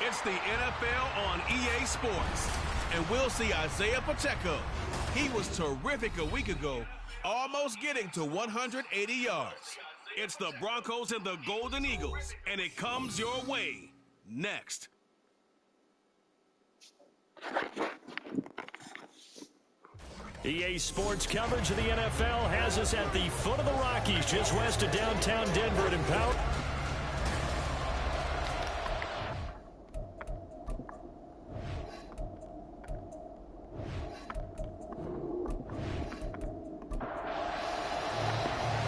It's the NFL on EA Sports. And we'll see Isaiah Pacheco. He was terrific a week ago, almost getting to 180 yards. It's the Broncos and the Golden Eagles, and it comes your way next. EA Sports coverage of the NFL has us at the foot of the Rockies, just west of downtown Denver at Empower.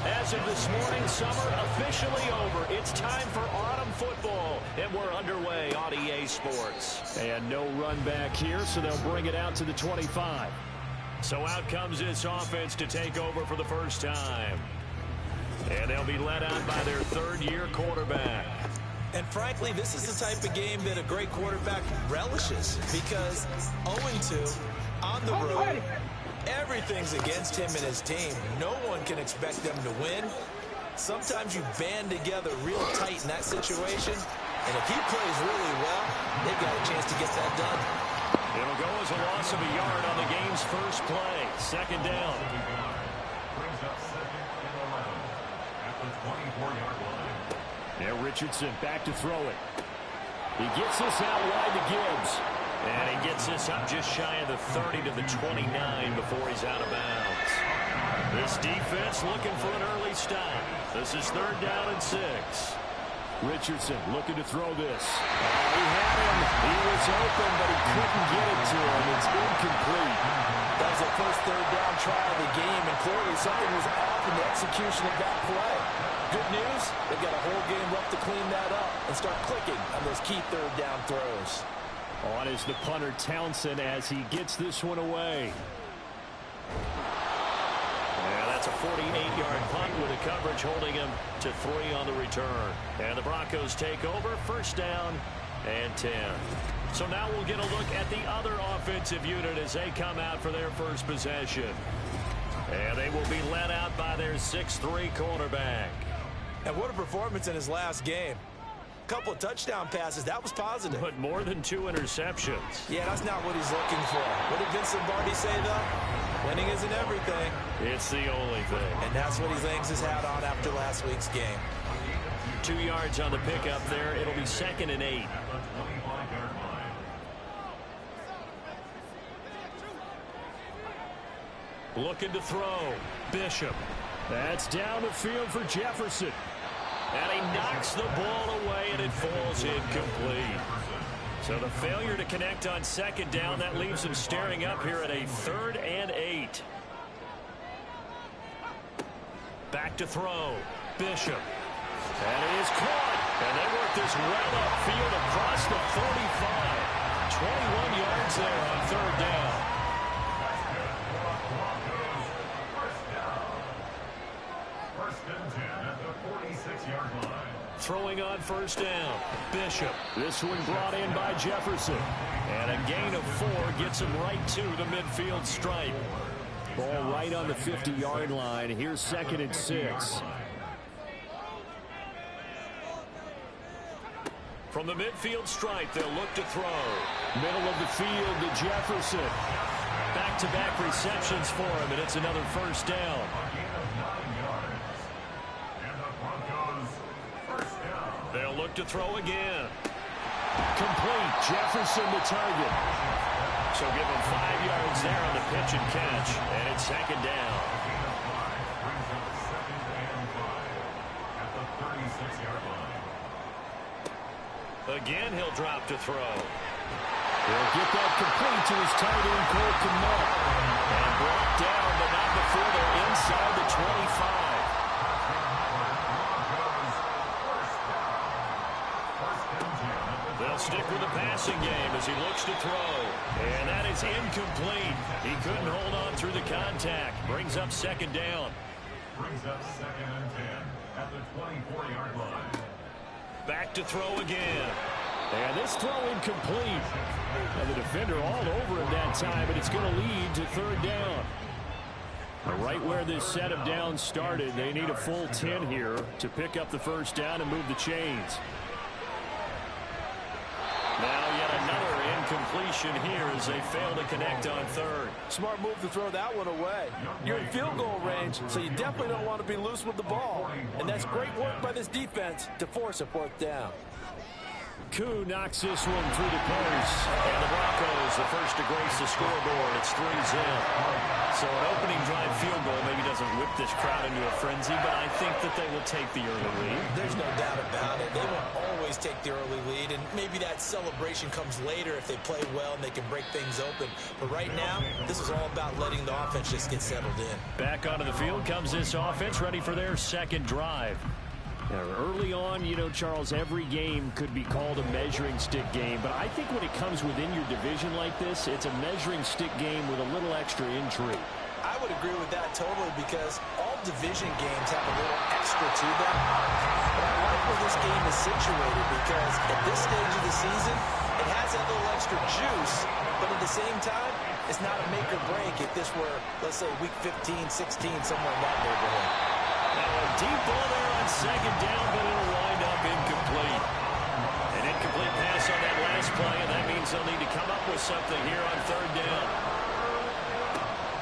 As of this morning, summer officially over. It's time for autumn football, and we're underway on EA Sports. And no run back here, so they'll bring it out to the 25. So out comes this offense to take over for the first time. And they'll be led out by their third-year quarterback. And frankly, this is the type of game that a great quarterback relishes, because 0-2 on the road, everything's against him and his team. No one can expect them to win. Sometimes you band together real tight in that situation, and if he plays really well, they've got a chance to get that done. It'll go as a loss of a yard on the game's first play. Second down. Now Richardson back to throw it. He gets this out wide to Gibbs. And he gets this up just shy of the 30 to the 29 before he's out of bounds. This defense looking for an early stop. This is third down and 6. Richardson looking to throw this. He had him. He was open, but he couldn't get it to him. It's incomplete. That was the first third down try of the game, and clearly something was off in the execution of that play. Good news, they've got a whole game left to clean that up and start clicking on those key third down throws. On is the punter Townsend as he gets this one away. Yeah, that's a 48-yard punt with a coverage holding him to 3 on the return. And the Broncos take over, first down and 10. So now we'll get a look at the other offensive unit as they come out for their first possession. And they will be led out by their 6'3 quarterback. And what a performance in his last game. Couple of touchdown passes, that was positive. But more than 2 interceptions. Yeah, that's not what he's looking for. What did Vince Lombardi say, though? Winning isn't everything. It's the only thing. And that's what he hangs his hat on after last week's game. 2 yards on the pickup there. It'll be 2nd and 8. Looking to throw. Bishop. That's down the field for Jefferson. And he knocks the ball away, and it falls incomplete. So the failure to connect on second down, that leaves him staring up here at a 3rd and 8. Back to throw. Bishop. And it is caught. And they work this well upfield across the 45. 21 yards there on 3rd down. Throwing on first down. Bishop. This one brought in by Jefferson. And a gain of 4 gets him right to the midfield stripe. Ball right on the 50-yard line. Here's 2nd and 6. From the midfield stripe, they'll look to throw. Middle of the field to Jefferson. Back-to-back receptions for him, and it's another first down. They'll look to throw again. Complete. Jefferson the target. So give him 5 yards there on the pitch and catch. And it's 2nd down. Again, he'll drop to throw. He'll get that complete to his tight end, Cole Kmet. And brought down, but not before they're inside the 25. They'll stick with the passing game as he looks to throw. And that is incomplete. He couldn't hold on through the contact. Brings up 2nd down. Brings up 2nd and 10 at the 24-yard line. Back to throw again. And this throw incomplete. And the defender all over him that time, but it's going to lead to 3rd down. Right where this set of downs started, they need a full 10 here to pick up the first down and move the chains. Now yet another incompletion here as they fail to connect on third. Smart move to throw that one away. You're in field goal range, so you definitely don't want to be loose with the ball. And that's great work by this defense to force a fourth down. Koo knocks this one through the post. And the Broncos, the first to grace the scoreboard. It's 3-zip. So an opening drive field goal maybe doesn't whip this crowd into a frenzy, but I think that they will take the early lead. There's no doubt about it. They will always take the early lead, and maybe that celebration comes later if they play well and they can break things open. But right now, this is all about letting the offense just get settled in. Back onto the field comes this offense, ready for their second drive. Now, early on, you know, Charles, every game could be called a measuring stick game, but I think when it comes within your division like this, it's a measuring stick game with a little extra intrigue. I would agree with that totally because all division games have a little extra to them. But I like where this game is situated because at this stage of the season, it has that little extra juice, but at the same time, it's not a make or break if this were, let's say, week 15, 16, somewhere in that neighborhood. Now a deep ball there on second down, but it'll wind up incomplete. An incomplete pass on that last play, and that means they'll need to come up with something here on third down.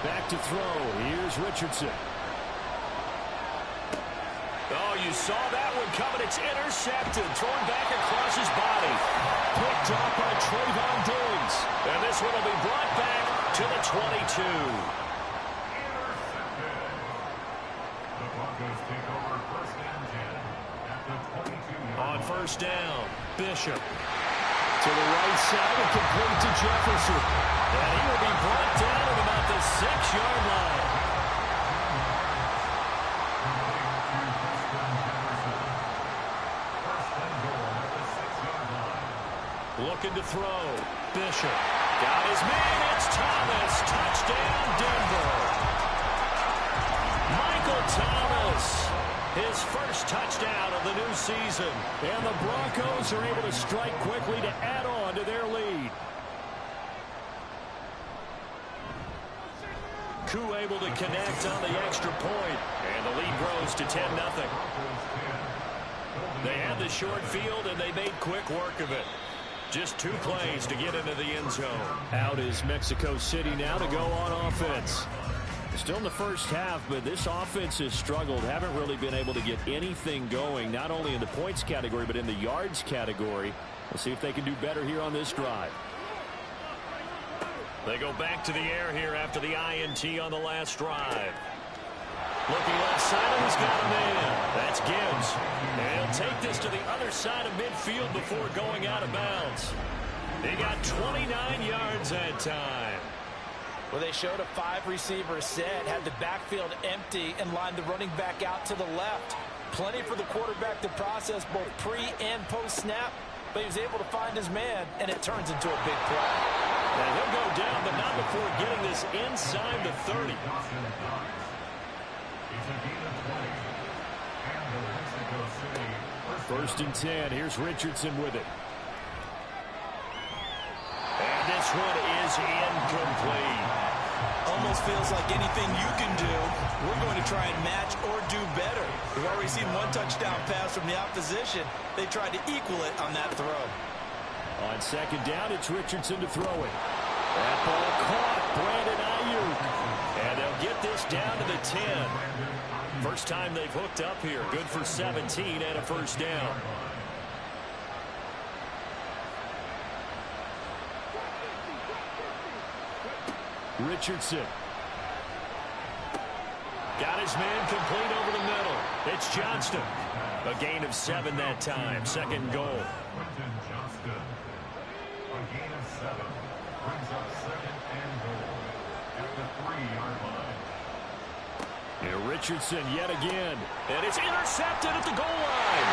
Back to throw. Here's Richardson. Oh, you saw that one coming. It's intercepted. Thrown back across his body. Picked up by Trayvon Diggs. And this one will be brought back to the 22. On first down, Bishop to the right side and complete to Jefferson. And he will be brought down at about the 6-yard line. Looking to throw. Bishop got his man. It's Thomas. Touchdown, Denver. Michael Thomas. His first touchdown of the new season. And the Broncos are able to strike quickly to add on to their lead. Koo able to connect on the extra point. And the lead grows to 10-0. They had the short field, and they made quick work of it. Just 2 plays to get into the end zone. Out is Mexico City now to go on offense. Still in the first half, but this offense has struggled. Haven't really been able to get anything going, not only in the points category, but in the yards category. We'll see if they can do better here on this drive. They go back to the air here after the INT on the last drive. Looking left side, and he's got a man. That's Gibbs. And he'll take this to the other side of midfield before going out of bounds. He got 29 yards that time. Well, they showed a 5-receiver set, had the backfield empty, and lined the running back out to the left. Plenty for the quarterback to process both pre- and post-snap, but he was able to find his man, and it turns into a big play. And he'll go down, but not before getting this inside the 30. First and 10. Here's Richardson with it. And this one is incomplete. Almost feels like anything you can do, we're going to try and match or do better. We've already seen one touchdown pass from the opposition. They tried to equal it on that throw. On second down, it's Richardson to throw it. That ball caught. Brandon Ayuk. And they'll get this down to the 10. First time they've hooked up here. Good for 17 and a first down. Richardson. Got his man complete over the middle. It's Johnston. A gain of 7 that time. Second goal. Quentin Johnston. A gain of 7. Brings up second and goal at the 3-yard line. Here Richardson yet again. And it's intercepted at the goal line.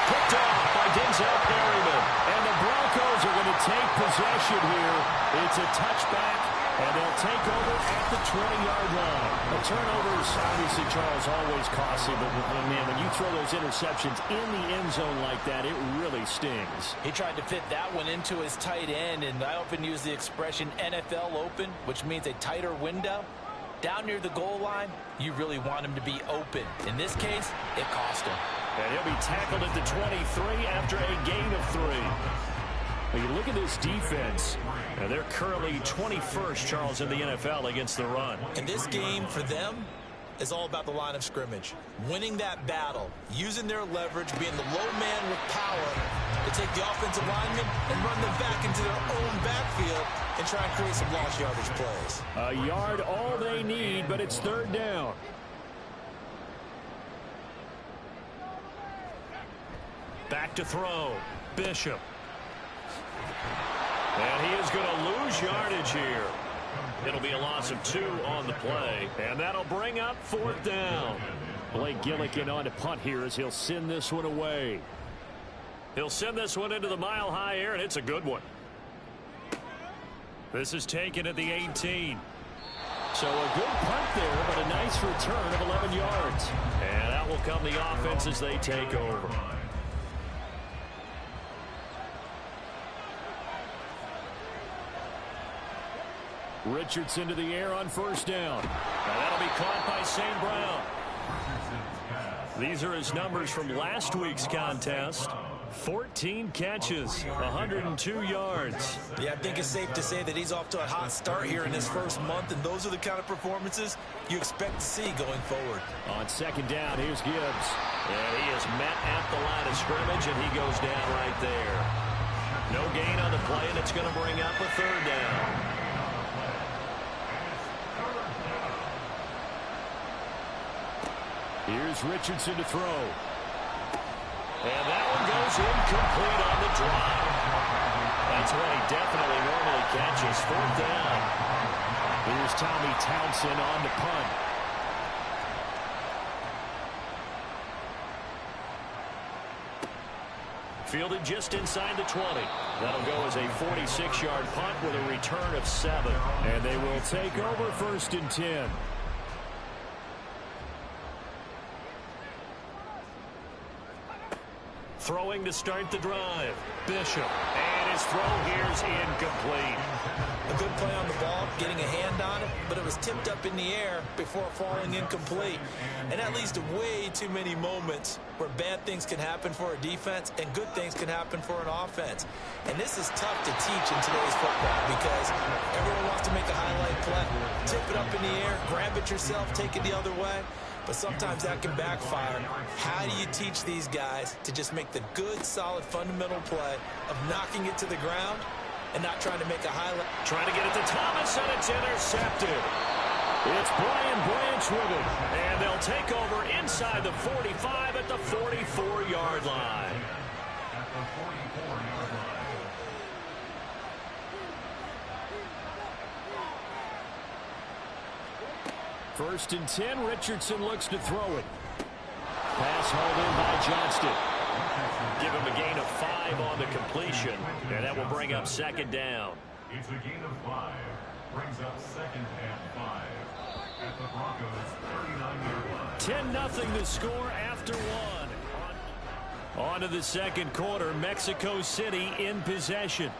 Picked off by Denzel Perryman. And the Broncos are going to take possession here. It's a touchback, and they'll take over at the 20-yard line. The turnovers, obviously, Charles, always costly, but, man, when you throw those interceptions in the end zone like that, it really stings. He tried to fit that one into his tight end, and I often use the expression NFL open, which means a tighter window. Down near the goal line, you really want him to be open. In this case, it cost him. And he'll be tackled at the 23 after a gain of 3. Well, you look at this defense. They're currently 21st, Charles, in the NFL against the run. And this game for them is all about the line of scrimmage. Winning that battle, using their leverage, being the low man with power to take the offensive linemen and run them back into their own backfield and try and create some lost yardage plays. A yard all they need, but it's third down. Back to throw. Bishop. And he is going to lose yardage here. It'll be a loss of 2 on the play, and that'll bring up fourth down. Blake Gillikin on to punt here as he'll send this one away. He'll send this one into the mile-high air, and it's a good one. This is taken at the 18. So a good punt there, but a nice return of 11 yards. And out will come the offense as they take over. Richardson to the air on first down. And that'll be caught by St. Brown. These are his numbers from last week's contest. 14 catches, 102 yards. Yeah, I think it's safe to say that he's off to a hot start here in his first month, and those are the kind of performances you expect to see going forward. On second down, here's Gibbs. And he is met at the line of scrimmage, and he goes down right there. No gain on the play, and it's going to bring up a third down. Here's Richardson to throw. And that one goes incomplete on the drive. That's what he definitely normally catches. Fourth down. Here's Tommy Townsend on the punt. Fielded just inside the 20. That'll go as a 46-yard punt with a return of 7. And they will take over first and 10. Throwing to start the drive. Bishop. And his throw here's incomplete. A good play on the ball, getting a hand on it, but it was tipped up in the air before falling incomplete. And that leads to way too many moments where bad things can happen for a defense and good things can happen for an offense. And this is tough to teach in today's football because everyone wants to make a highlight play. Tip it up in the air, grab it yourself, take it the other way. But sometimes that can backfire. How do you teach these guys to just make the good, solid, fundamental play of knocking it to the ground and not trying to make a highlight? Trying to get it to Thomas, and it's intercepted. It's Brian Branch with it. And they'll take over inside the 45 at the 44-yard line. At the 44-yard line. First and 10, Richardson looks to throw it. Pass hauled in by Johnston. Give him a gain of 5 on the completion, and that will bring up second down. It's a gain of 5. Brings up second and 5. At the Broncos' 39-yard line. 10-0 the score after 1. On to the second quarter, Mexico City in possession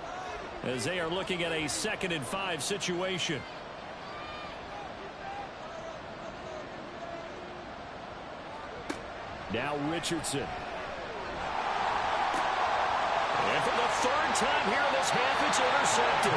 as they are looking at a 2nd and 5 situation. Now Richardson. And for the third time here in this half, it's intercepted.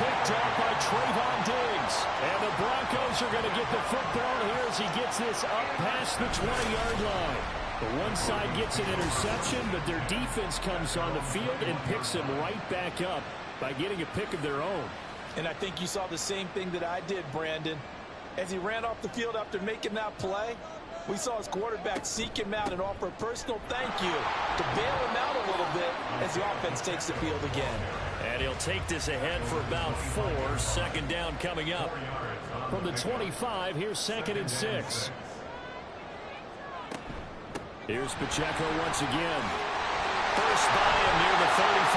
Picked up by Trayvon Diggs. And the Broncos are going to get the football here as he gets this up past the 20-yard line. The one side gets an interception, but their defense comes on the field and picks him right back up by getting a pick of their own. And I think you saw the same thing that I did, Brandon. As he ran off the field after making that play, we saw his quarterback seek him out and offer a personal thank you to bail him out a little bit as the offense takes the field again. And he'll take this ahead for about 4. Second down coming up. From the 25, here's 2nd and 6. Here's Pacheco once again. First by him near the 35.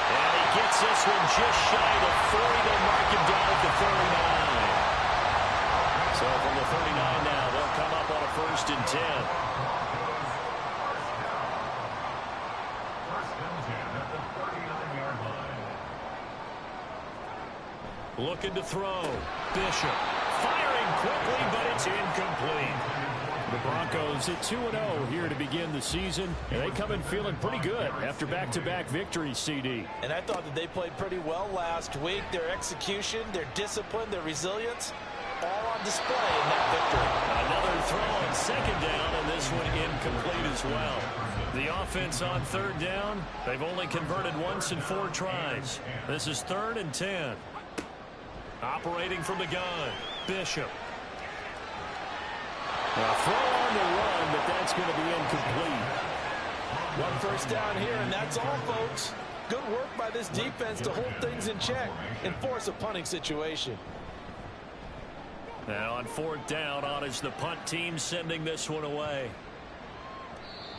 And he gets this one just shy of the 40. They'll mark him down at the 39. So from the 39 now, they'll come up on a 1st and 10. Looking to throw. Bishop firing quickly, but it's incomplete. The Broncos at 2-0 here to begin the season, and they come in feeling pretty good after back-to-back victories, CD. And I thought that they played pretty well last week. Their execution, their discipline, their resilience, all on display in that victory. Another throw on second down, and this one incomplete as well. The offense on third down, they've only converted once in 4 tries. This is 3rd and 10. Operating from the gun, Bishop. A throw on the run, but that's going to be incomplete. 1 first down here, and that's all, folks. Good work by this defense to hold things in check and force a punting situation. Now on 4th down, on is the punt team sending this one away.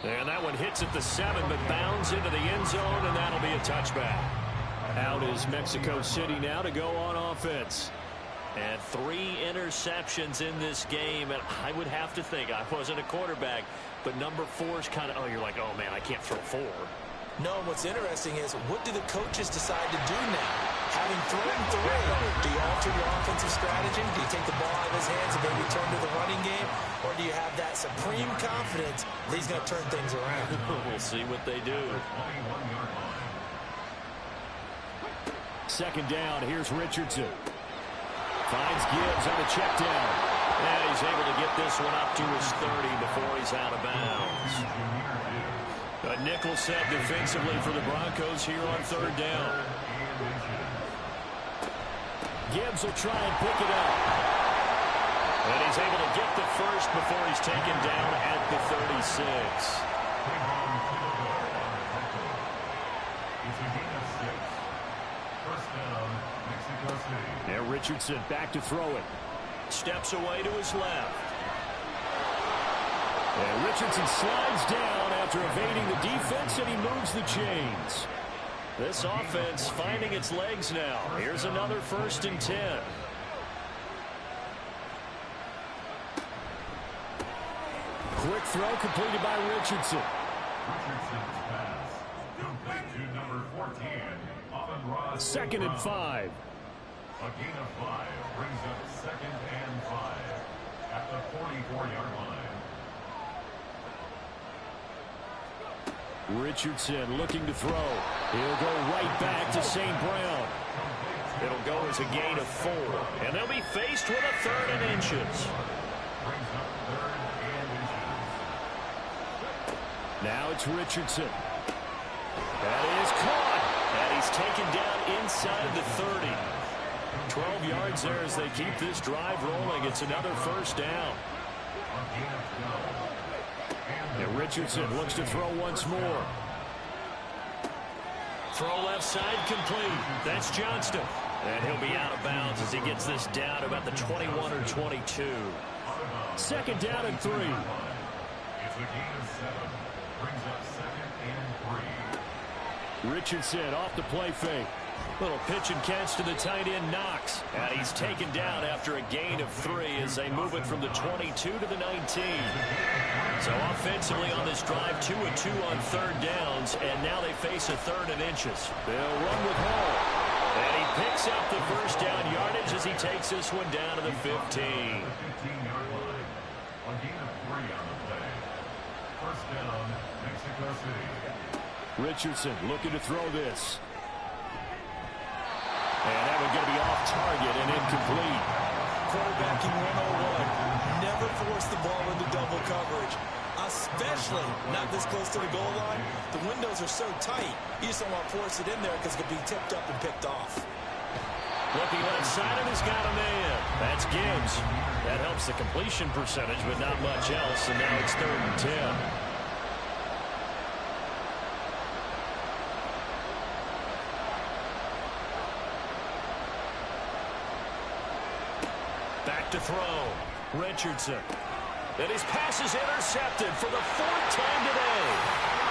And that one hits at the 7, but bounds into the end zone, and that'll be a touchback. Out is Mexico City now to go on offense. And 3 interceptions in this game, and I would have to think, I wasn't a quarterback, but number 4 is kind of, oh, you're like, oh, man, I can't throw 4. No, what's interesting is, what do the coaches decide to do now? Having thrown 3, do you alter your offensive strategy? Do you take the ball out of his hands and maybe turn to the running game? Or do you have that supreme confidence that he's going to turn things around? We'll see what they do. 21-yard line. 2nd down, here's Richardson. Finds Gibbs on a check down. And he's able to get this one up to his 30 before he's out of bounds. A nickel set defensively for the Broncos here on 3rd down. Gibbs will try and pick it up. And he's able to get the first before he's taken down at the 36. It's a gain of 6. First down, Mexico City. Now Richardson back to throw it. Steps away to his left. And Richardson slides down after evading the defense, and he moves the chains. This offense finding its legs now. Here's another 1st and 10. Quick throw completed by Richardson. Richardson's pass. Complete to number 14, Amon-Ra. 2nd and 5. A gain of 5 brings up 2nd and 5 at the 44-yard line. Richardson looking to throw. He'll go right back to St. Brown. It'll go as a gain of 4. And they'll be faced with a 3rd and inches. Brings up 3rd and inches. Now it's Richardson. That is caught. And he's taken down inside the 30. 12 yards there as they keep this drive rolling. It's another 1st down. A gain of 12. And Richardson looks to throw once more. Throw left side complete. That's Johnston. And he'll be out of bounds as he gets this down about the 21 or 22. 2nd down and 3. It's a gain of 7. Brings up 2nd and 3. Richardson off the play fake. Little pitch and catch to the tight end, Knox. And he's taken down after a gain of 3 as they move it from the 22 to the 19. So offensively on this drive, 2 of 2 on 3rd downs, and now they face a 3rd and inches. They'll run with Hall. And he picks up the 1st down yardage as he takes this one down to the 15. 15-yard line. A gain of 3 on the play. First down, Mexico City. Richardson looking to throw this. And that one going to be off target and incomplete. Quarterbacking 101. Never force the ball into double coverage, especially not this close to the goal line. The windows are so tight, you just don't want to force it in there because it could be tipped up and picked off. Looking left side, and he's got a man. That's Gibbs. That helps the completion percentage, but not much else, and now it's 3rd and 10. Back to throw. Richardson. And his pass is intercepted for the 4th time today.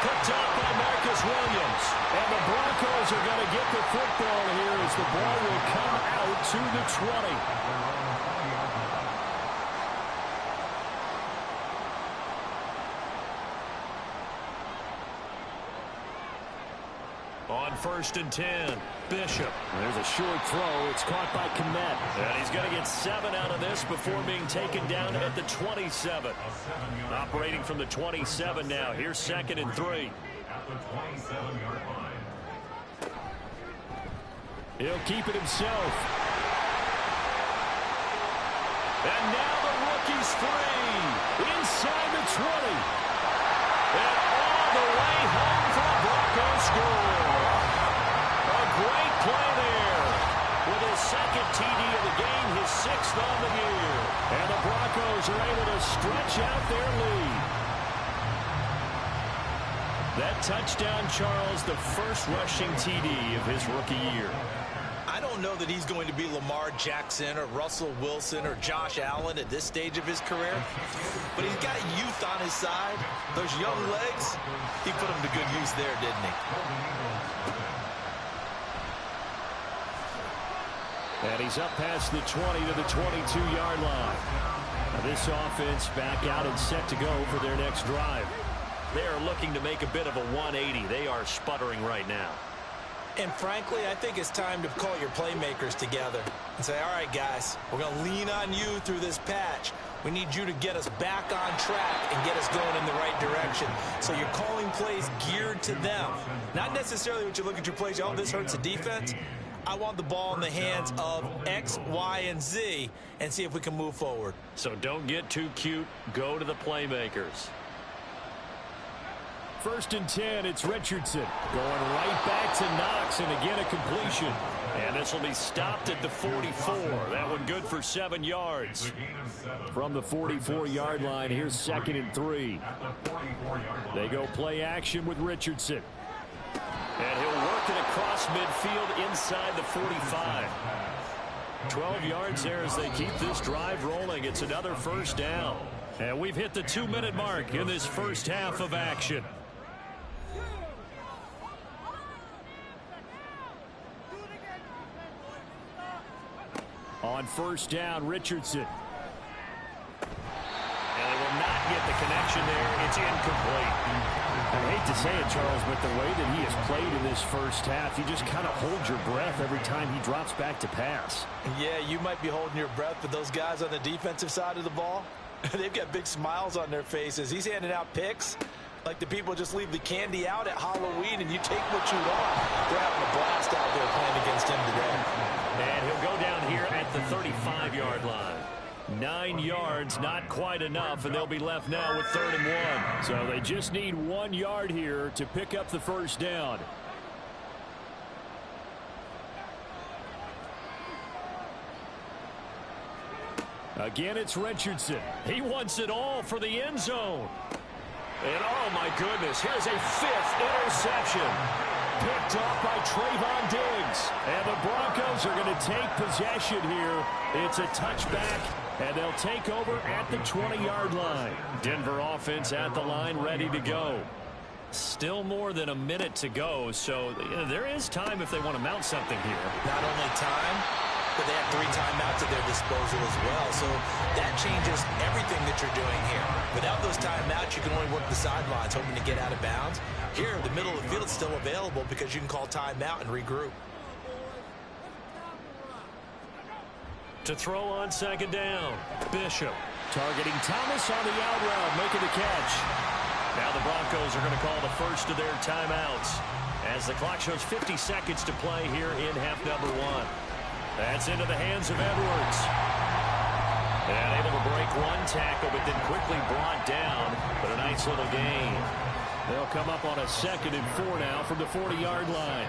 Picked up by Marcus Williams. And the Broncos are going to get the football here as the ball will come out to the 20. On 1st and 10, Bishop. There's a short throw. It's caught by Kmet. And he's going to get 7 out of this before being taken down at the 27. Operating from the 27 now. Here's 2nd and 3. At the 27-yard line. He'll keep it himself. And now the rookie's free. Inside the 20. And all the way home for the Broncos score. A great play there. With his 2nd TD of the game, his 6th on the year. And the Broncos are able to stretch out their lead. That touchdown, Charles, the first rushing TD of his rookie year. I don't know that he's going to be Lamar Jackson or Russell Wilson or Josh Allen at this stage of his career, but he's got youth on his side. Those young legs, he put them to good use there, didn't he? And he's up past the 20 to the 22-yard line. Now this offense back out and set to go for their next drive. They are looking to make a bit of a 180. They are sputtering right now. And frankly, I think it's time to call your playmakers together and say, all right, guys, we're going to lean on you through this patch. We need you to get us back on track and get us going in the right direction. So you're calling plays geared to them. Not necessarily what you look at your plays, oh, this hurts the defense. I want the ball in the hands of X, Y, and Z and see if we can move forward. So don't get too cute. Go to the playmakers. 1st and 10, it's Richardson. Going right back to Knox, and again a completion. And this will be stopped at the 44. That one good for 7 yards. From the 44-yard line, here's 2nd and 3. They go play action with Richardson. And he'll work it across midfield inside the 45. 12 yards there as they keep this drive rolling. It's another 1st down. And we've hit the 2-minute mark in this first half of action. On 1st down, Richardson. And they will not get the connection there. It's incomplete. I hate to say it, Charles, but the way that he has played in this first half, you just kind of hold your breath every time he drops back to pass. Yeah, you might be holding your breath, but those guys on the defensive side of the ball, they've got big smiles on their faces. He's handing out picks like the people just leave the candy out at Halloween and you take what you want. They're having a blast out there playing against him today. And he'll go down here at the 35-yard line. 9 yards, not quite enough, and they'll be left now with 3rd and 1. So they just need 1 yard here to pick up the 1st down. Again, it's Richardson. He wants it all for the end zone. And oh my goodness, here's a 5th interception. Picked off by Trayvon Diggs. And the Broncos are going to take possession here. It's a touchback, and they'll take over at the 20-yard line. Denver offense at the line, ready to go. Still more than a minute to go, so there is time if they want to mount something here. Not only time, but they have 3 timeouts at their disposal as well. So that changes everything that you're doing here. Without those timeouts, you can only work the sidelines, hoping to get out of bounds. Here, the middle of the field is still available because you can call timeout and regroup. To throw on 2nd down, Bishop. Targeting Thomas on the out route, making the catch. Now the Broncos are going to call the first of their timeouts as the clock shows 50 seconds to play here in half number 1. That's into the hands of Edwards. And able to break 1 tackle, but then quickly brought down. But a nice little gain. They'll come up on a 2nd and 4 now from the 40-yard line.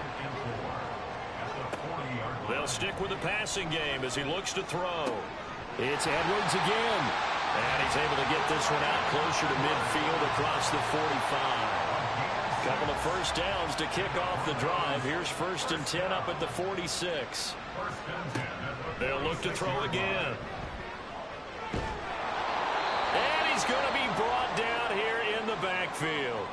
They'll stick with the passing game as he looks to throw. It's Edwards again. And he's able to get this one out closer to midfield across the 45. Couple of 1st downs to kick off the drive. Here's 1st and 10 up at the 46. They'll look to throw again. And he's going to be brought down here in the backfield.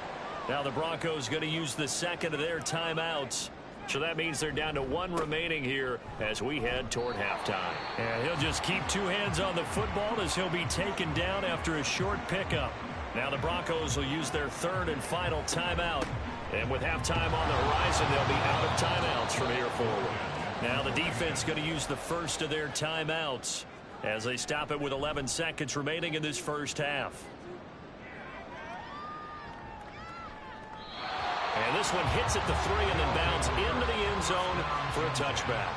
Now the Broncos going to use the 2nd of their timeouts. So that means they're down to 1 remaining here as we head toward halftime. And he'll just keep 2 hands on the football as he'll be taken down after a short pickup. Now the Broncos will use their 3rd and final timeout And with halftime on the horizon, they'll be out of timeouts from here forward. Now the defense going to use the first of their timeouts as they stop it with 11 seconds remaining in this first half. And this one hits at the 3 and then bounds into the end zone for a touchback.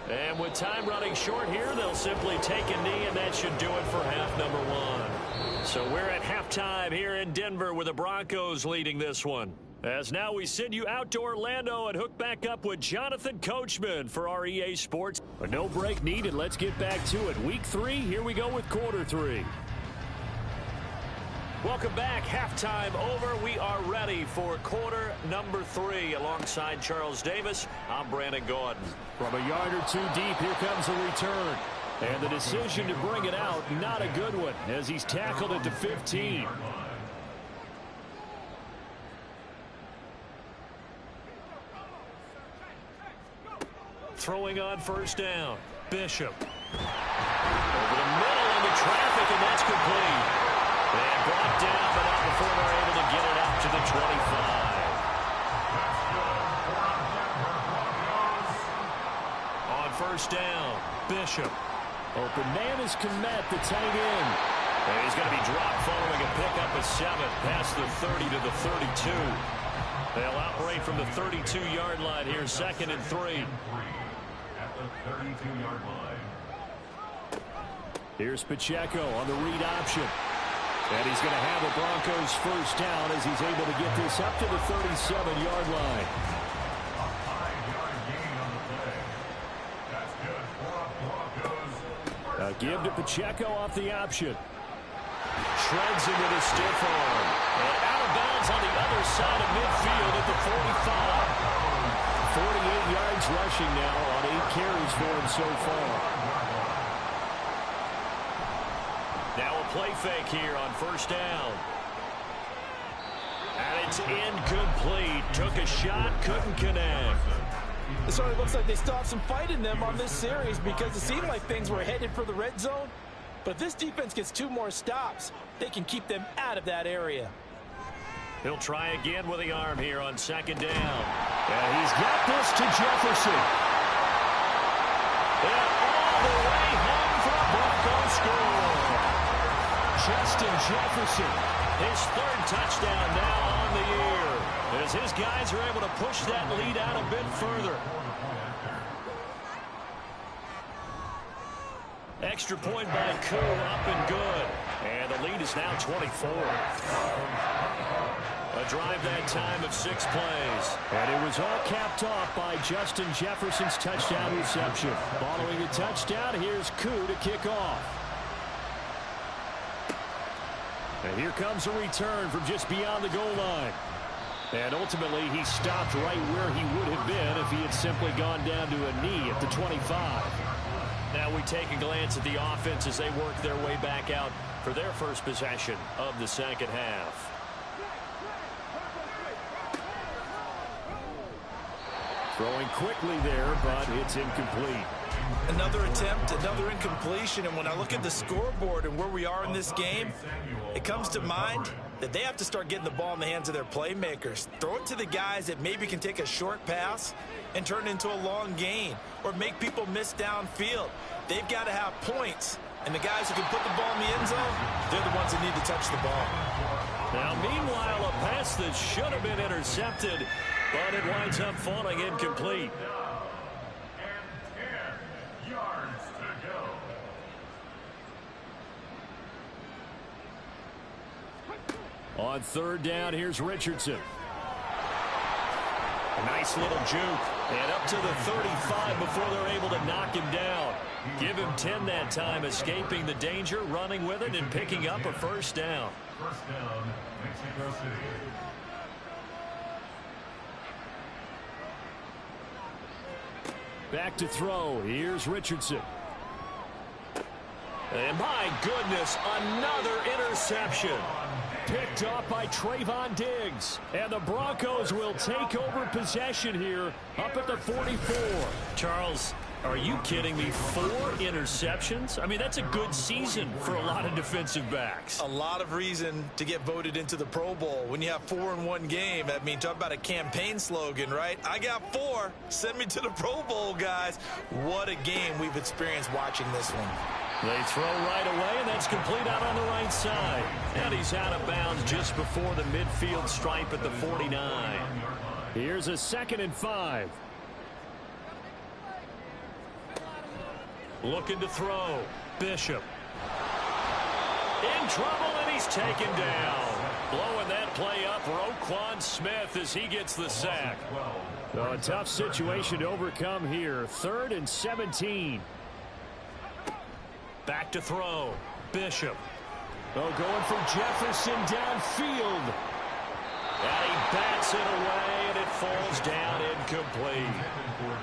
And with time running short here, they'll simply take a knee, and that should do it for half number 1. So we're at halftime here in Denver with the Broncos leading this one. As now we send you out to Orlando and hook back up with Jonathan Coachman for our EA Sports. But no break needed. Let's get back to it. Week 3, here we go with quarter 3. Welcome back. Halftime over. We are ready for quarter number 3. Alongside Charles Davis, I'm Brandon Gaudin. From a yard or 2 deep, here comes a return. And the decision to bring it out, not a good one, as he's tackled at the 15. Throwing on first down. Bishop. Over the middle into traffic, and that's complete. And brought down, but not before they're able to get it out to the 25. On first down, Bishop. Open man is Kmet, the tight end. And he's going to be dropped following a pickup of 7 past the 30 to the 32. They'll operate from the 32-yard line here, 2nd and 3. At the 32-yard line. Here's Pacheco on the read option. And he's going to have the Broncos first down as he's able to get this up to the 37-yard line. A 5-yard gain on the play. That's good for a Broncos. A give to Pacheco off the option. Shreds him with a stiff arm. And out of bounds on the other side of midfield at the 45. 48 yards rushing now on 8 carries for him so far. Now a play fake here on first down. And it's incomplete. Took a shot, couldn't connect. It certainly looks like they still have some fight in them on this series because it seemed like things were headed for the red zone. But if this defense gets 2 more stops, they can keep them out of that area. He'll try again with the arm here on 2nd down. And he's got this to Jefferson. And all the way home for a Broncos score. Justin Jefferson. His 3rd touchdown now on the year. As his guys are able to push that lead out a bit further. Extra point by Koo, up and good. And the lead is now 24. A drive that time of 6 plays. And it was all capped off by Justin Jefferson's touchdown reception. Following the touchdown, here's Koo to kick off. And here comes a return from just beyond the goal line. And ultimately, he stopped right where he would have been if he had simply gone down to a knee at the 25. Now we take a glance at the offense as they work their way back out for their first possession of the 2nd half. Throwing quickly there, but it's incomplete. Another attempt, another incompletion, and when I look at the scoreboard and where we are in this game, it comes to mind that they have to start getting the ball in the hands of their playmakers. Throw it to the guys that maybe can take a short pass and turn it into a long gain or make people miss downfield. They've got to have points, and the guys who can put the ball in the end zone, they're the ones that need to touch the ball. Now, meanwhile, a pass that should have been intercepted, but it winds up falling incomplete. On 3rd down, here's Richardson. A nice little juke. And up to the 35 before they're able to knock him down. Give him 10 that time, escaping the danger, running with it, and picking up a first down. First down, Mexico City. Back to throw. Here's Richardson. And my goodness, another interception. Picked off by Trayvon Diggs. And the Broncos will take over possession here up at the 44. Charles, Are you kidding me? 4 interceptions? I mean, that's a good season for a lot of defensive backs. A lot of reason to get voted into the Pro Bowl. When you have 4 in one game, I mean, talk about a campaign slogan, right? I got 4. Send me to the Pro Bowl, guys. What a game we've experienced watching this one. They throw right away, and that's complete out on the right side. And he's out of bounds just before the midfield stripe at the 49. Here's a 2nd and 5. Looking to throw. Bishop. In trouble, and he's taken down. Blowing that play up, Roquan Smith as he gets the sack. A tough situation to overcome here. 3rd and 17. Back to throw. Bishop. Oh, going for Jefferson downfield. And he bats it away, and it falls down incomplete.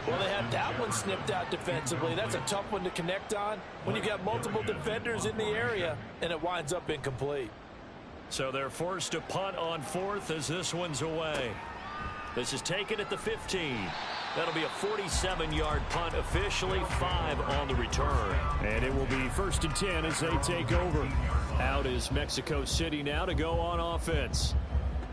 Well, they had that one snipped out defensively. That's a tough one to connect on when you got multiple defenders in the area, and it winds up incomplete. So they're forced to punt on 4th as this one's away. This is taken at the 15. That'll be a 47-yard punt, officially 5 on the return. And it will be 1st and 10 as they take over. Out is Mexico City now to go on offense.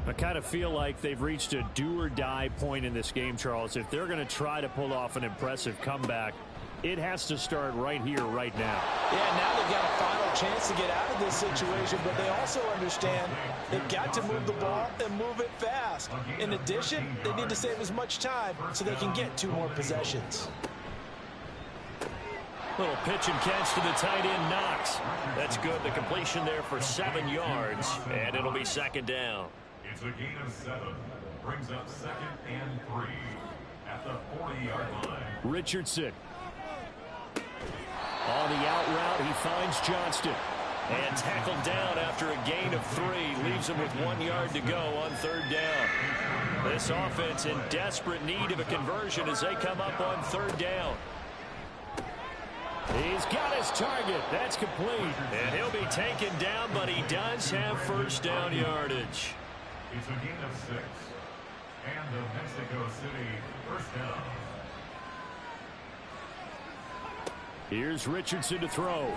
I kind of feel like they've reached a do-or-die point in this game, Charles. If they're going to try to pull off an impressive comeback, it has to start right here, right now. Yeah, now they've got a final chance to get out of this situation, but they also understand they've got to move the ball and move it fast. In addition, they need to save as much time so they can get 2 more possessions. Little pitch and catch to the tight end, Knox. That's good. The completion there for 7 yards, and it'll be 2nd down. It's a gain of 7. Brings up 2nd and 3 at the 40-yard line. Richardson. On the out route, he finds Johnston. And tackled down after a gain of 3. Leaves him with 1 yard to go on 3rd down. This offense in desperate need of a conversion as they come up on 3rd down. He's got his target. That's complete. And he'll be taken down, but he does have 1st down yardage. It's a gain of 6. And the Mexico City 1st down. Here's Richardson to throw.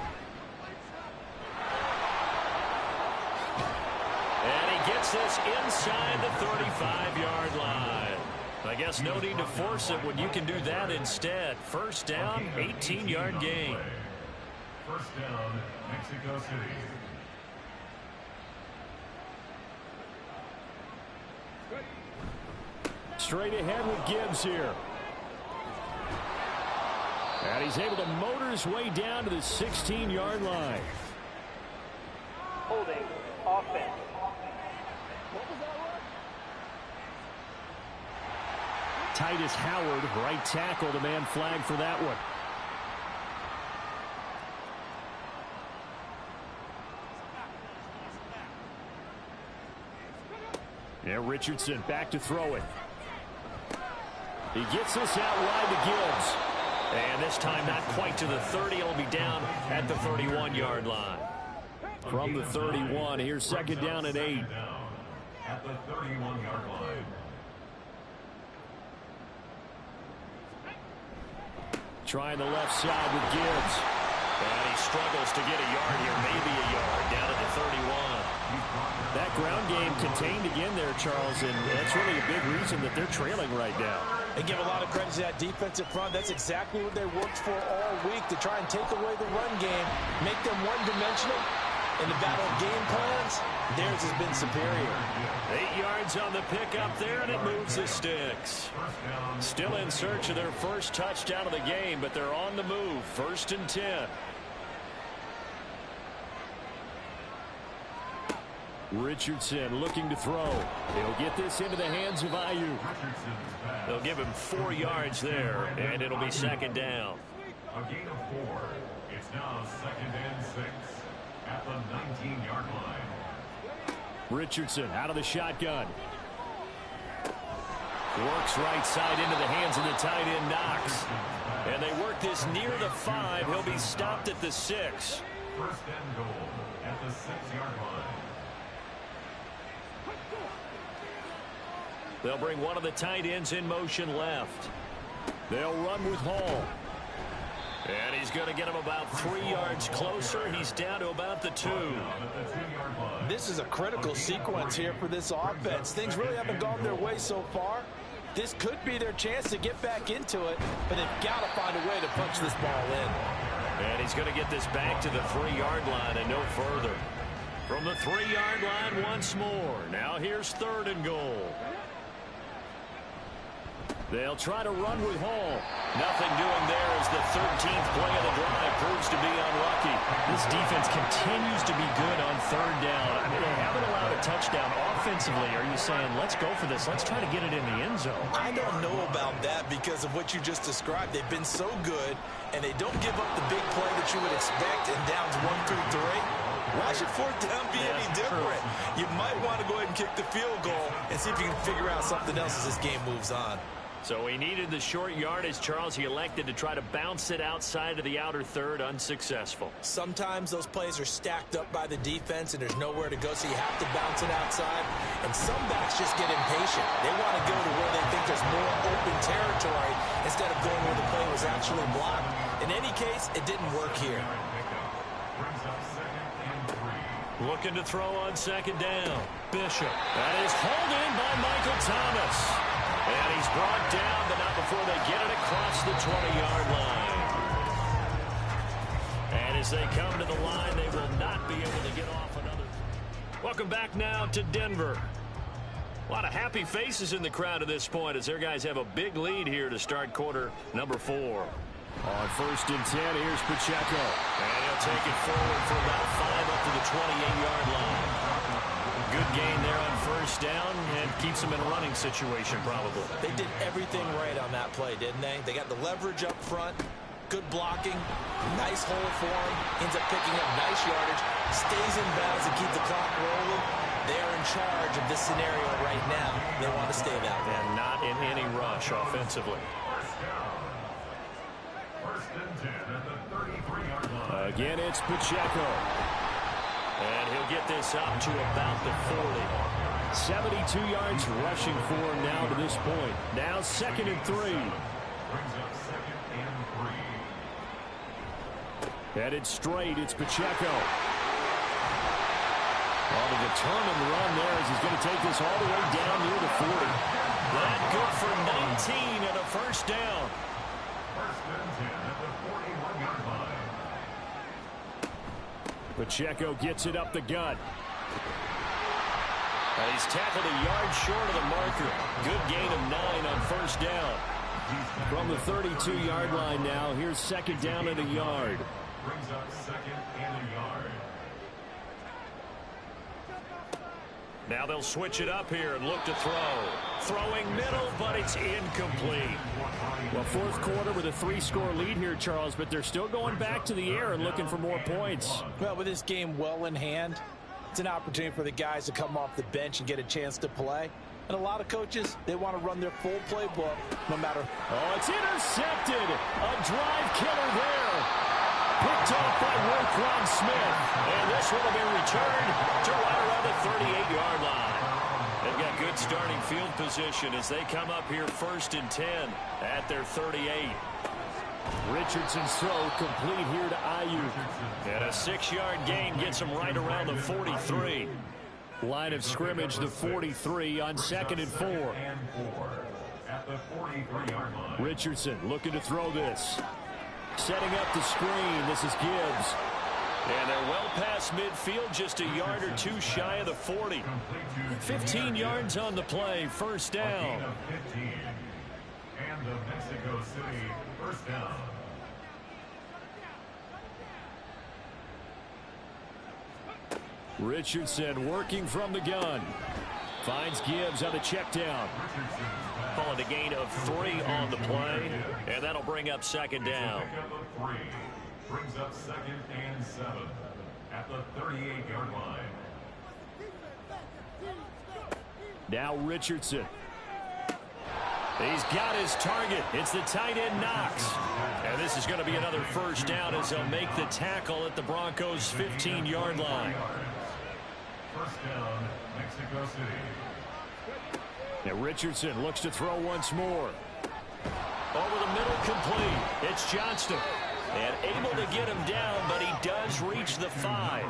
And he gets this inside the 35-yard line. I guess no need to force it when you can do that instead. 1st down, 18-yard gain. 1st down, Mexico City. Straight ahead with Gibbs here. And he's able to motor his way down to the 16-yard line. Holding offense. Titus Howard, right tackle, the man flagged for that one. Yeah, Richardson back to throw it. He gets this out wide to Gibbs. And this time not quite to the 30. It'll be down at the 31-yard line. From the 31, here's 2nd down and 8. At the 31-yard line. Trying the left side with Gibbs. And he struggles to get a yard here, maybe a yard, down at the 31. That ground game contained again there, Charles, and that's really a big reason that they're trailing right now. And give a lot of credit to that defensive front. That's exactly what they worked for all week, to try and take away the run game, make them one-dimensional. In the battle of game plans, theirs has been superior. 8 yards on the pickup there, and it moves the sticks. Still in search of their 1st touchdown of the game, but they're on the move. 1st and 10. Richardson looking to throw. He'll get this into the hands of Ayuk. They'll give him 4 yards there, and it'll be 2nd down. A gain of 4. It's now 2nd and 6 at the 19-yard line. Richardson out of the shotgun. Works right side into the hands of the tight end, Knox. And they work this near the 5. He'll be stopped at the 6. 1st and goal at the 6-yard line. They'll bring one of the tight ends in motion left. They'll run with Hall. And he's going to get him about 3 yards closer. He's down to about the 2. This is a critical sequence here for this offense. Things really haven't gone their way so far. This could be their chance to get back into it, but they've got to find a way to punch this ball in. And he's going to get this back to the 3-yard line and no further. From the 3-yard line once more. Now here's 3rd and goal. They'll try to run with Hall. Nothing doing there as the 13th play of the drive proves to be unlucky. This defense continues to be good on 3rd down. I mean, they haven't allowed a touchdown offensively. Are you saying, let's go for this? Let's try to get it in the end zone. I don't know about that because of what you just described. They've been so good, and they don't give up the big play that you would expect in downs 1 through 3. Why should 4th down be any different? You might want to go ahead and kick the field goal and see if you can figure out something else as this game moves on. So he needed the short yardage, Charles. He elected to try to bounce it outside of the outer third, unsuccessful. Sometimes those plays are stacked up by the defense and there's nowhere to go, so you have to bounce it outside. And some backs just get impatient. They want to go to where they think there's more open territory instead of going where the play was actually blocked. In any case, it didn't work here. Looking to throw on 2nd down. Bishop. That is hauled in by Michael Thomas. And he's brought down, but not before they get it across the 20-yard line. And as they come to the line, they will not be able to get off another. Welcome back now to Denver. A lot of happy faces in the crowd at this point as their guys have a big lead here to start quarter number 4. On 1st and 10, here's Pacheco. And he'll take it forward for about 5 up to the 28-yard line. Good gain there on 1st down and keeps them in a running situation probably. They did everything right on that play, didn't they? They got the leverage up front, good blocking, nice hole for him, ends up picking up nice yardage, stays in bounds and keep the clock rolling. They are in charge of this scenario right now. They want to stay that way. And not in any rush offensively. Again, it's Pacheco. And he'll get this up to about the 40. 72 yards rushing for him now to this point. Now 2nd and 3. Headed straight, it's Pacheco. On a determined run there as he's going to take this all the way down near the 40. That good for 19 and a 1st down. Pacheco gets it up the gut. And he's tackled a yard short of the marker. Good gain of 9 on 1st down. From the 32-yard line now, here's 2nd down and a yard. Brings up 2nd and a yard. Now they'll switch it up here and look to throw. Throwing middle, but it's incomplete. Well, 4th quarter with a 3-score lead here, Charles, but they're still going back to the air and looking for more points. Well, with this game well in hand, it's an opportunity for the guys to come off the bench and get a chance to play. And a lot of coaches, they want to run their full playbook no matter. Oh, it's intercepted. A drive killer there. Picked off by Roquan Smith. And this one will be returned to right around the 38-yard line. They've got good starting field position as they come up here 1st and 10 at their 38. Richardson's throw complete here to Ayuk. And a 6-yard gain gets him right around the 43. Line of scrimmage, the 43 on 2nd and 4. At the 43-yard line. Richardson looking to throw this. Setting up the screen. This is Gibbs. And they're well past midfield, just a yard or 2 shy of the 40. 15 yards on the play, 1st down. 15. And the Mexico City 1st down. Richardson working from the gun. Finds Gibbs on the check down. Calling a gain of 3 on the play, and that'll bring up 2nd down. Brings up 2nd and 7 at the 38-yard line. Now Richardson. He's got his target. It's the tight end Knox. And this is going to be another 1st down as they'll make the tackle at the Broncos' 15-yard line. 1st down, Mexico City. Now Richardson looks to throw once more. Over the middle, complete. It's Johnston. And able to get him down, but he does reach the 5.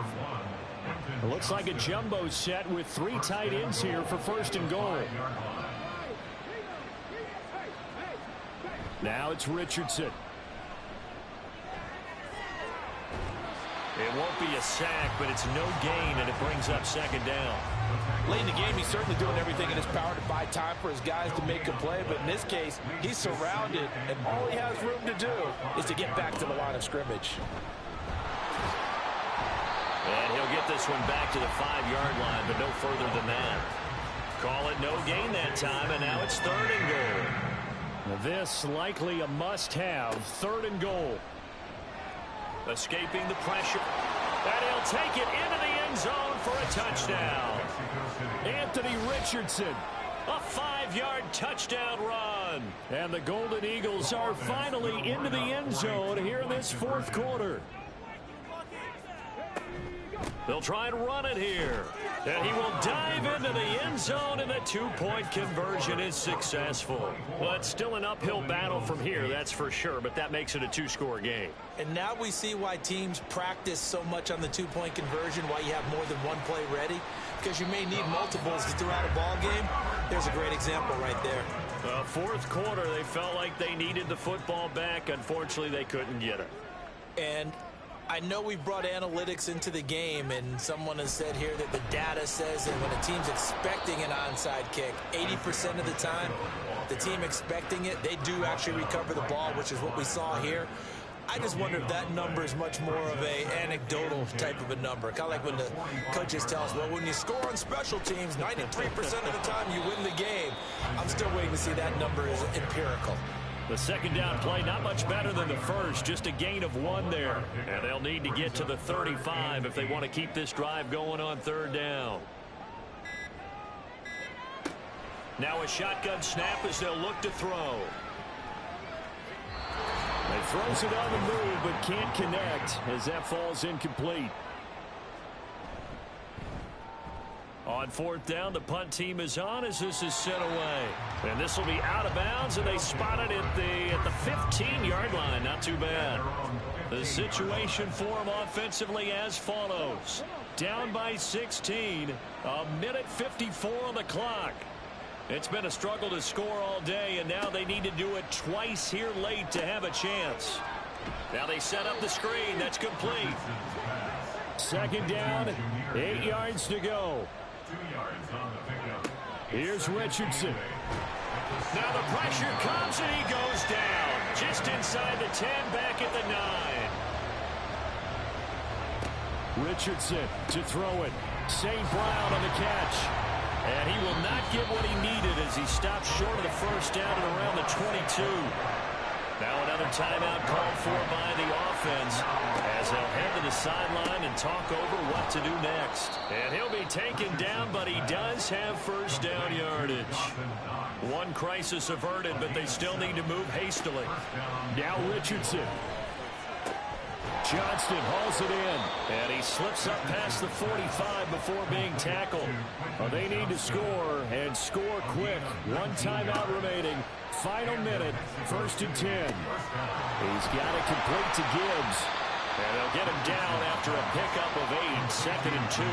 It looks like a jumbo set with 3 tight ends here for 1st and goal. Now it's Richardson. It won't be a sack, but it's no gain, and it brings up 2nd down. Late in the game, he's certainly doing everything in his power to buy time for his guys to make a play, but in this case, he's surrounded, and all he has room to do is to get back to the line of scrimmage. And he'll get this one back to the 5-yard line, but no further than that. Call it no gain that time, and now it's 3rd and goal. This likely a must-have, 3rd and goal. Escaping the pressure. And he'll take it into the end zone for a touchdown. Anthony Richardson. A 5-yard touchdown run. And the Golden Eagles are finally into the end zone here in this 4th quarter. They'll try and run it here. And he will dive into the end zone, and the 2-point conversion is successful. Well, it's still an uphill battle from here, that's for sure, but that makes it a 2-score game. And now we see why teams practice so much on the 2-point conversion, why you have more than one play ready, because you may need multiples throughout a ball game. There's a great example right there. 4th quarter, they felt like they needed the football back. Unfortunately, they couldn't get it. And I know we brought analytics into the game, and someone has said here that the data says that when a team's expecting an onside kick, 80% of the time, the team expecting it, they do actually recover the ball, which is what we saw here. I just wonder if that number is much more of a anecdotal type of a number. Kind of like when the coaches tell us, well, when you score on special teams, 93% of the time you win the game. I'm still waiting to see that number is empirical. The 2nd down play, not much better than the first, just a gain of 1 there. And they'll need to get to the 35 if they want to keep this drive going on 3rd down. Now a shotgun snap as they'll look to throw. He throws it on the move, but can't connect as that falls incomplete. On 4th down, the punt team is on as this is sent away. And this will be out of bounds, and they spot it at the 15-yard line. Not too bad. The situation for them offensively as follows. Down by 16, a minute 54 on the clock. It's been a struggle to score all day, and now they need to do it twice here late to have a chance. Now they set up the screen. That's complete. 2nd down, 8 yards to go. Here's Richardson. Now the pressure comes, and he goes down. Just inside the 10, back at the 9. Richardson to throw it. St. Brown on the catch. And he will not get what he needed as he stops short of the 1st down at around the 22. Now another timeout called for by the offense as they'll head to the sideline and talk over what to do next. And he'll be taken down, but he does have 1st down yardage. One crisis averted, but they still need to move hastily. Now Richardson. Johnston hauls it in. And he slips up past the 45 before being tackled. Well, they need to score, and score quick. 1 timeout remaining. Final minute, 1st and 10. He's got it complete to Gibbs. And they'll get him down after a pickup of 8, 2nd and 2.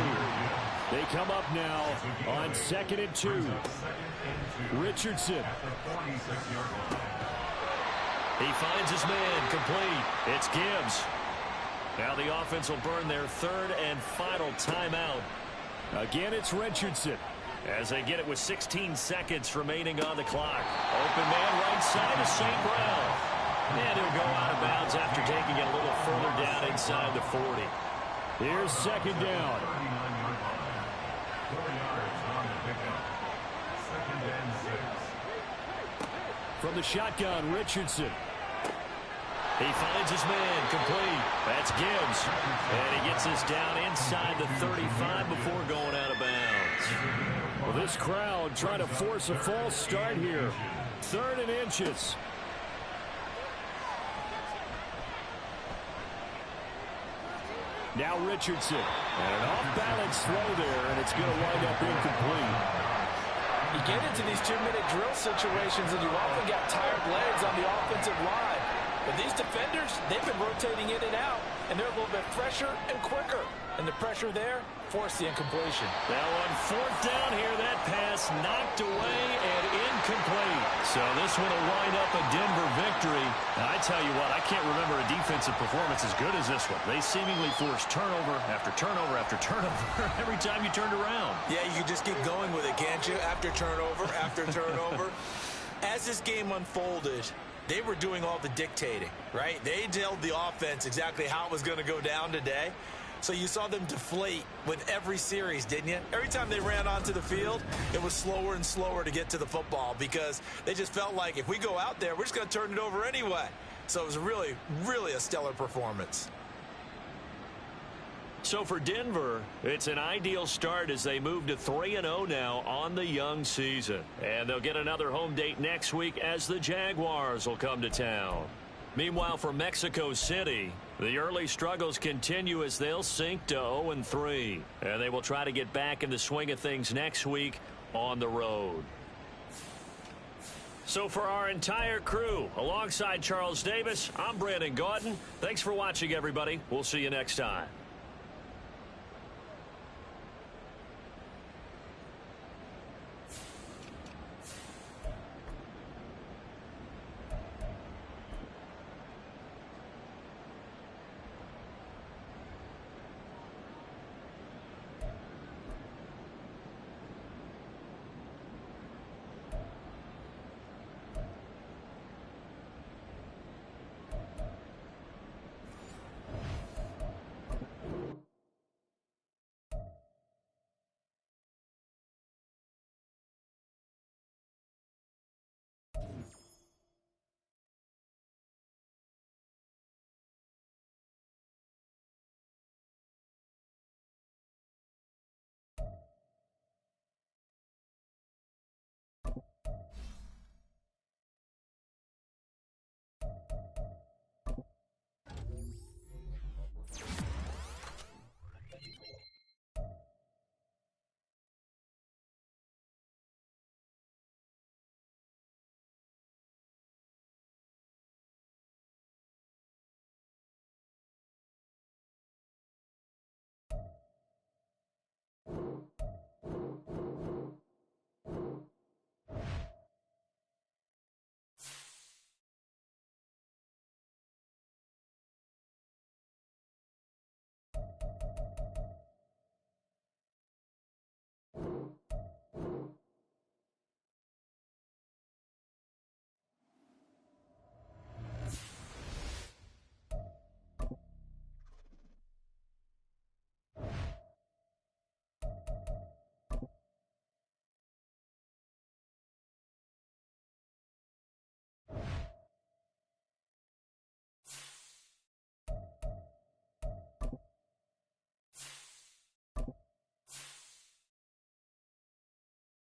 They come up now on 2nd and 2. Richardson. He finds his man complete. It's Gibbs. Now the offense will burn their 3rd and final timeout. Again, it's Richardson. As they get it with 16 seconds remaining on the clock. Open man right side of St. Brown. And he'll go out of bounds after taking it a little further down inside the 40. Here's 2nd down. From the shotgun, Richardson. He finds his man complete. That's Gibbs. And he gets this down inside the 35 before going out of bounds. Well, this crowd trying to force a false start here. 3rd and inches. Now Richardson. And an off-balance throw there, and it's going to wind up incomplete. You get into these 2-minute drill situations, and you often got tired legs on the offensive line. But these defenders, they've been rotating in and out, and they're a little bit fresher and quicker. And the pressure there forced the incompletion. Now on 4th down here, that pass knocked away and incomplete. So this one will wind up a Denver victory. And I tell you what, I can't remember a defensive performance as good as this one. They seemingly forced turnover after turnover after turnover every time you turned around. Yeah, you can just keep going with it, can't you? After turnover, after turnover. As this game unfolded, they were doing all the dictating, right? They told the offense exactly how it was going to go down today. So you saw them deflate with every series, didn't you? Every time they ran onto the field, it was slower and slower to get to the football because they just felt like if we go out there, we're just going to turn it over anyway. So it was really, really a stellar performance. So for Denver, it's an ideal start as they move to 3-0 now on the young season. And they'll get another home date next week as the Jaguars will come to town. Meanwhile, for Mexico City, the early struggles continue as they'll sink to 0-3. And they will try to get back in the swing of things next week on the road. So for our entire crew, alongside Charles Davis, I'm Brandon Gaudin. Thanks for watching, everybody. We'll see you next time.